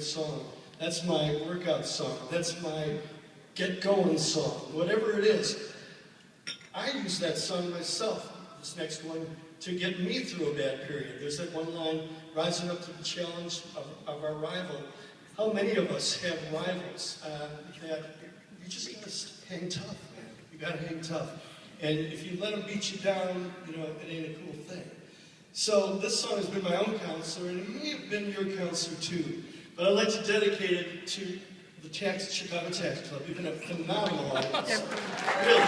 song. That's my workout song. That's my get going song. Whatever it is. I use that song myself, this next one, to get me through a bad period. There's that one line, rising up to the challenge of our rival. How many of us have rivals that you just gotta hang tough, man. You gotta hang tough. And if you let them beat you down, you know, it ain't a cool thing. So this song has been my own counselor, and it may have been your counselor too. But I'd like to dedicate it to the Chicago Tax Club. You've been a phenomenal audience. Really.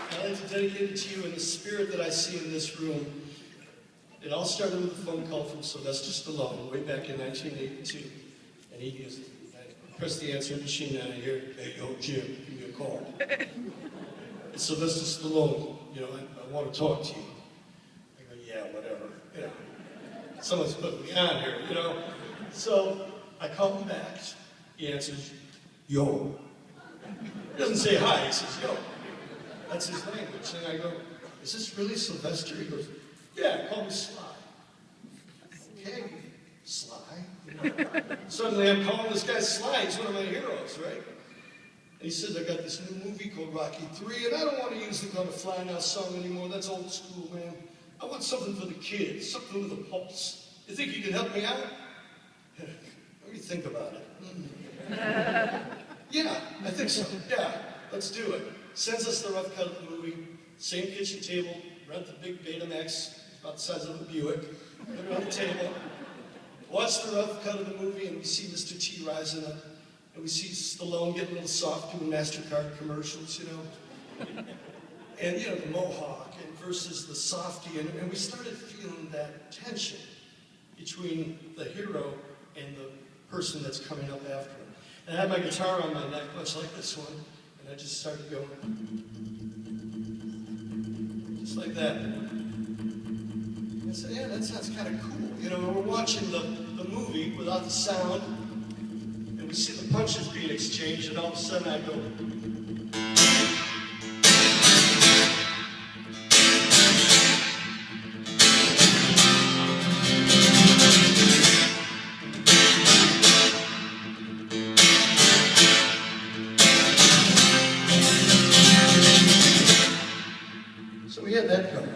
I'd like to dedicate it to you in the spirit that I see in this room. It all started with a phone call from Sylvester Stallone way back in 1982. And he used, I pressed the answering machine and I hear, hey, yo, Jim, give me a call. It's Sylvester Stallone, you know, I want to talk to you. I go, yeah, whatever, you know. Someone's putting me on here, you know. So I call him back. He answers, yo. He doesn't say hi, he says, yo. That's his language. And I go, is this really Sylvester? He goes, yeah, call me Sly. Okay, Sly. Suddenly I'm calling this guy Sly. He's one of my heroes, right? And he says, I got this new movie called Rocky III, and I don't want to use the Gonna Fly Now song anymore. That's old school, man. I want something for the kids, something with a pulse. You think you can help me out? Let me think about it. Yeah, I think so. Yeah, let's do it. Sends us the rough cut of the movie, same kitchen table, rent the big Betamax, about the size of a Buick, put it on the table, watch the rough cut of the movie, and we see Mr. T rising up, and we see Stallone getting a little soft doing MasterCard commercials, you know, and, you know, the mohawk and versus the softy, and we started feeling that tension between the hero and the person that's coming up after him. And I had my guitar on my neck, much like this one, and I just started going, just like that. And I said, yeah, that sounds kind of cool. You know, we're watching the movie without the sound, and we see the punches being exchanged, and all of a sudden I go, we had that going.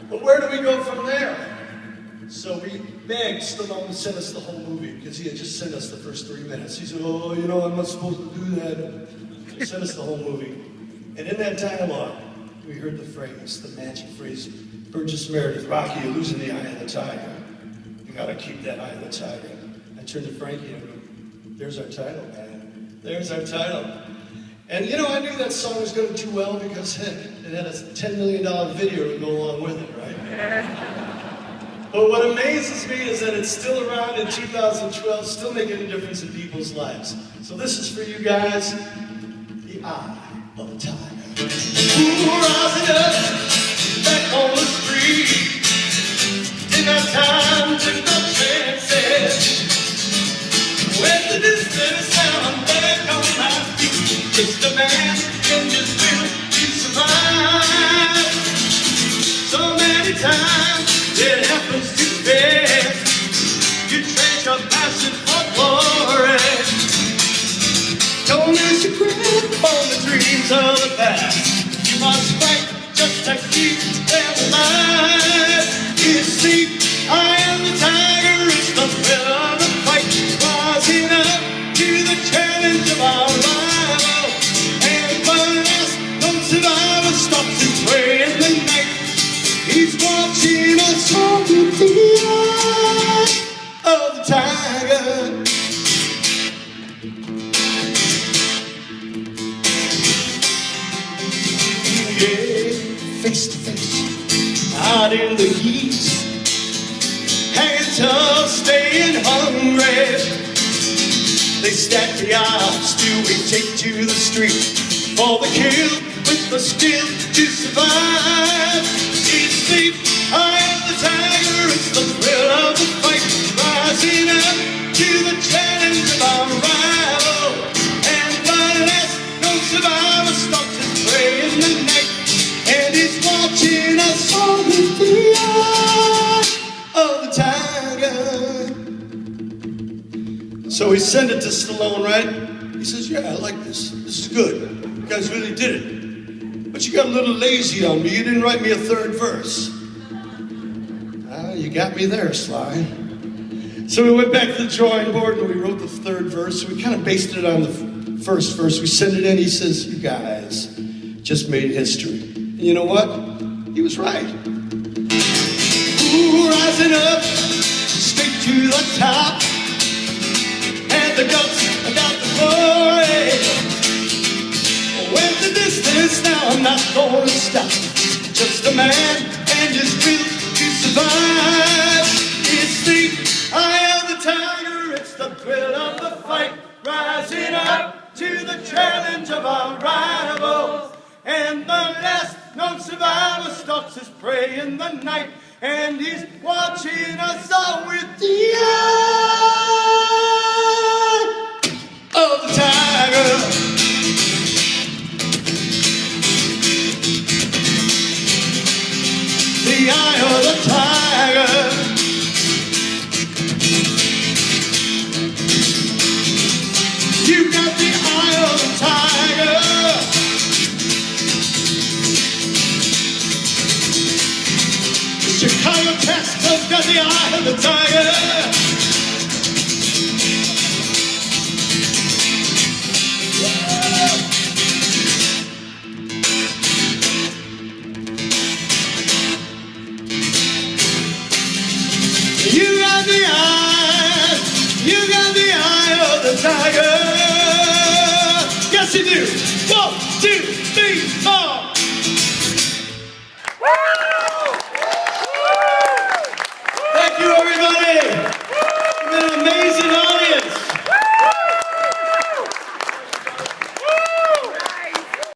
But where do we go from there? So we begged Stallone to send us the whole movie because he had just sent us the first 3 minutes. He said, oh, you know, I'm not supposed to do that. He sent us the whole movie. And in that dialogue, we heard the phrase, the magic phrase, Burgess Meredith, Rocky, you're losing the eye of the tiger. You gotta keep that eye of the tiger. I turned to Frankie and I go, there's our title, man. There's our title. And you know, I knew that song was going to do well because it had a $10 million video to go along with it, right? But what amazes me is that it's still around in 2012, still making a difference in people's lives. So this is for you guys, the eye of the tiger. Ooh, rising up, back on the street, didn't have time, took no chances. With the distant sound, back on my feet. It's the man in his will to survive. So many times it happens too fast. You trade your passion for glory. Don't lose your grip on the dreams of the past. You must fight just to keep them alive. You see, I am the tiger, it's the thrill of the fight. Rising up to the challenge of our life. Survivor stops and pray in the night. He's watching us all with the eye of the tiger. Yeah, face to face, out in the heat, hanging tough, staying hungry. They stack the odds till we take to the street for the kill. With the skill to survive, it's the eye of the tiger, it's the thrill of the fight, rising up to the challenge of our rival. And by last, no survivor stops his prey in the night. So we send it to Stallone, right? He says, yeah, I like this. This is good. You guys really did it. But you got a little lazy on me. You didn't write me a third verse. You got me there, Sly. So we went back to the drawing board and we wrote the third verse. We kind of based it on the first verse. We sent it in. He says, you guys just made history. And you know what? He was right. Ooh, rising up, straight to the top. Had the guts, I got the glory. Went the distance, now I'm not going to stop. Just a man and his will to survive. It's the eye of the tiger, it's the thrill of the fight. Rising up to the challenge of our rivals. And the last known survivor stalks his prey in the night. And he's watching us all with the eye of the tiger. The eye of the tiger. You got the eye of the tiger. Chicago Tesco's got the eye of the tiger. You got the eye of the tiger. Yes, you do. 1, 2, 3, 4.